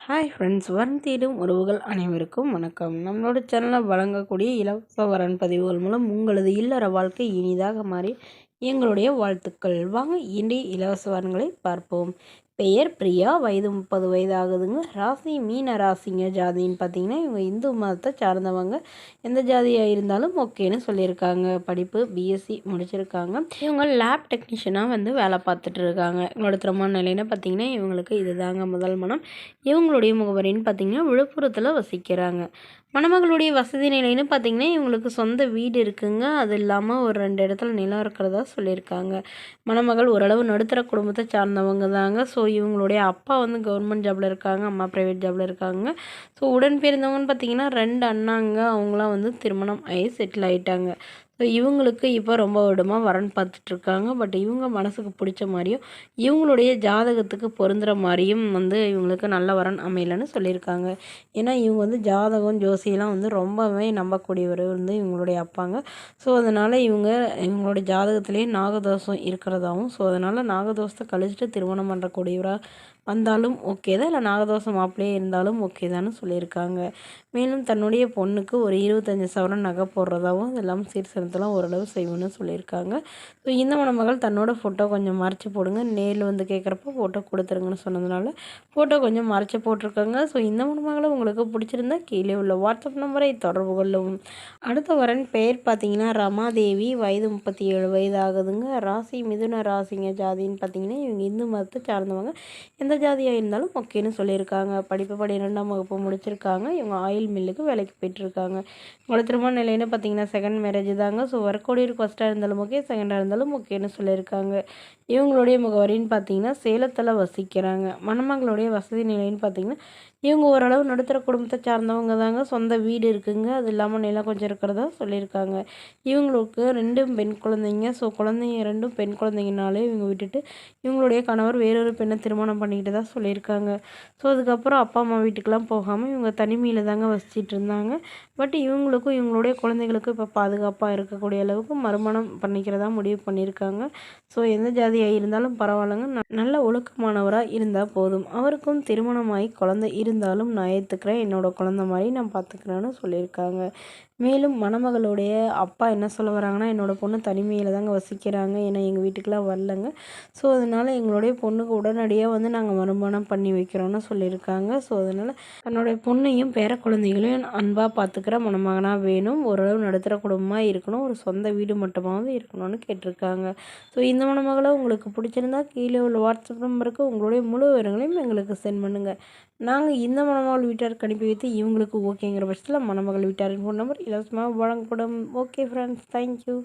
Hi friends, வரன் தேடும் உறவுகள் அனைவருக்கும் வணக்கம். நம்மளோட சேனலில் வழங்கக்கூடிய இலவச வரன் பதிவுகள் மூலம் உங்களது இல்லற வாழ்க்கை இனிதாக மாறி எங்களுடைய வாழ்த்துக்கள். வாங்க இன்றைய இலவச வரன்களை பார்ப்போம். பெயர் பிரியா, வயது 30 வயது ஆகுதுங்க. ராசி மீன ராசிங்க. ஜாதின்னு பார்த்தீங்கன்னா இவங்க இந்து மதத்தை சார்ந்தவங்க. எந்த ஜாதியாக இருந்தாலும் ஓகேன்னு சொல்லியிருக்காங்க. படிப்பு பிஎஸ்சி முடிச்சிருக்காங்க. இவங்க லேப் டெக்னீஷியனாக வேலை பார்த்துட்டு இருக்காங்க. இவங்களோட திருமண நிலைன்னு பார்த்தீங்கன்னா இவங்களுக்கு இதுதாங்க முதல் மனம். இவங்களுடைய முகவரின்னு பார்த்தீங்கன்னா விழுப்புரத்தில் வசிக்கிறாங்க. மணமகளுடைய வசதி நிலைன்னு பார்த்தீங்கன்னா இவங்களுக்கு சொந்த வீடு இருக்குங்க. அது இல்லாமல் ஒரு 2 இடத்துல நிலம் இருக்கிறதா சொல்லியிருக்காங்க. மணமகள் ஓரளவு நடுத்தர குடும்பத்தை சார்ந்தவங்க தாங்க. ஸோ இவங்களுடைய அப்பா கவர்மெண்ட் ஜாபில் இருக்காங்க, அம்மா ப்ரைவேட் ஜாபில் இருக்காங்க. ஸோ உடன் பிறந்தவங்கன்னு பார்த்தீங்கன்னா 2 அண்ணாங்க. அவங்களாம் திருமணம் ஆகி செட்டில் ஆகிட்டாங்க. ஸோ இவங்களுக்கு இப்போ ரொம்ப வருடமாக வரன் பார்த்துட்ருக்காங்க. பட் இவங்க மனசுக்கு பிடிச்ச மாதிரியும் இவங்களுடைய ஜாதகத்துக்கு பொருந்துகிற மாதிரியும் இவங்களுக்கு நல்ல வரன் அமையலைன்னு சொல்லியிருக்காங்க. ஏன்னா இவங்க ஜாதகம் ஜோசியெல்லாம் ரொம்பவே நம்பக்கூடியவர் இவங்களுடைய அப்பாங்க. ஸோ அதனால் இவங்களுடைய ஜாதகத்திலே நாகதோஷம் இருக்கிறதாகவும், ஸோ அதனால் நாகதோஷத்தை கழிச்சிட்டு திருமணம் பண்ணுறக்கூடியவராக வந்தாலும் ஓகே தான், இல்லை நாகதோஷம் மாப்பிள்ளையே இருந்தாலும் ஓகே தான்னு சொல்லியிருக்காங்க. மேலும் தன்னுடைய பொண்ணுக்கு ஒரு 25 சவரன் நகை போடுறதாகவும், அது இல்லாமல் சீர்சனத்தெல்லாம் ஓரளவு செய்வோன்னு சொல்லியிருக்காங்க. ஸோ இந்த மணமகள் தன்னோட ஃபோட்டோ கொஞ்சம் மறைச்சி போடுங்க, நேரில் கேட்குறப்ப ஃபோட்டோ கொடுத்துருங்கன்னு சொன்னதுனால ஃபோட்டோ கொஞ்சம் மறைச்சி போட்டிருக்காங்க. ஸோ இந்த மணமகளை உங்களுக்கு பிடிச்சிருந்தா கீழே உள்ள வாட்ஸ்அப் நம்பரை தொடர்பு கொள்ளவும். அடுத்த வரன் பெயர் பார்த்தீங்கன்னா ரமாதேவி, வயது 37 வயது ஆகுதுங்க. ராசி மிதுன ராசிங்க. ஜாதின்னு பார்த்தீங்கன்னா இவங்க இந்து மதத்தை சார்ந்தவங்க. எந்த ஜாதியாக இருந்தாலும் ஓகேன்னு சொல்லியிருக்காங்க. படிப்பு 12ஆம் வகுப்பு முடிச்சிருக்காங்க. இவங்க ஆயில் மில்லுக்கு வேலைக்கு போயிட்டுருக்காங்க. உங்களோட திருமண நிலைன்னு பார்த்தீங்கன்னா செகண்ட் மேரேஜ் தாங்க. ஸோ வரக்கூடிய ஃபஸ்ட்டாக இருந்தாலும் ஓகே, செகண்டாக இருந்தாலும் ஓகேன்னு சொல்லியிருக்காங்க. இவங்களுடைய முகவரின்னு பார்த்தீங்கன்னா சேலத்தில் வசிக்கிறாங்க. மணமகளுடைய வசதி நிலைன்னு பார்த்தீங்கன்னா இவங்க ஓரளவு நடுத்தர குடும்பத்தை சார்ந்தவங்க தாங்க. சொந்த வீடு இருக்குங்க. அது இல்லாமல் நிலம் கொஞ்சம் இருக்கிறதா சொல்லியிருக்காங்க. இவங்களுக்கு 2 பெண் குழந்தைங்க. ஸோ குழந்தைங்க 2 பெண் குழந்தைங்கனாலே இவங்க விட்டுட்டு இவங்களுடைய கணவர் வேறொரு பெண்ணை திருமணம் பண்ணிக்கிட்டு தான் சொல்லியிருக்காங்க. ஸோ அதுக்கப்புறம் அப்பா அம்மா வீட்டுக்கெலாம் போகாமல் இவங்க தனிமையில் தாங்க வசிச்சிட்டு இருந்தாங்க. பட் இவங்களுக்கும் இவங்களுடைய குழந்தைகளுக்கும் இப்போ பாதுகாப்பாக இருக்கக்கூடிய அளவுக்கு மறுமணம் பண்ணிக்கிறதா முடிவு பண்ணியிருக்காங்க. ஸோ எந்த ஜாதியாக இருந்தாலும் பரவாயில்லைங்க, நல்ல ஒழுக்கமானவராக இருந்தால் போதும். அவருக்கும் திருமணமாகி குழந்தை இருந்தாலும் நான் ஏற்றுக்கிறேன், என்னோட குழந்தை மாதிரி நான் பார்த்துக்கிறேன்னு சொல்லியிருக்காங்க. மேலும் மணமகளுடைய அப்பா என்ன சொல்ல வராங்கன்னா, என்னோடய பொண்ணு தனிமையில் தாங்க வசிக்கிறாங்க, ஏன்னா எங்கள் வீட்டுக்கெலாம் வரலங்க. ஸோ அதனால் எங்களுடைய பொண்ணுக்கு உடனடியாக நாங்கள் மறுமணம் பண்ணி வைக்கிறோன்னு சொல்லியிருக்காங்க. ஸோ அதனால் தன்னுடைய பொண்ணையும் பேர குழந்தைகளையும் அன்பாக பார்த்துக்கிற மணமகனாக வேணும். ஓரளவு நடுத்தர குடும்பமாக இருக்கணும், ஒரு சொந்த வீடு மட்டுமாவது இருக்கணும்னு கேட்டிருக்காங்க. ஸோ இந்த மணமகளை உங்களுக்கு பிடிச்சிருந்தா கீழே உள்ள வாட்ஸ்அப் நம்பருக்கு உங்களுடைய முழு விவரங்களையும் எங்களுக்கு சென்ட் பண்ணுங்கள். நாங்கள் இந்த மணமகள் வீட்டாருக்கு அனுப்பி வைத்து இவங்களுக்கு ஓகேங்கிற பட்சத்தில் மணமகள் வீட்டாரின் ஃபோன் நம்பர் இலவசமாக வழங்கப்படும். Okay friends, thank you.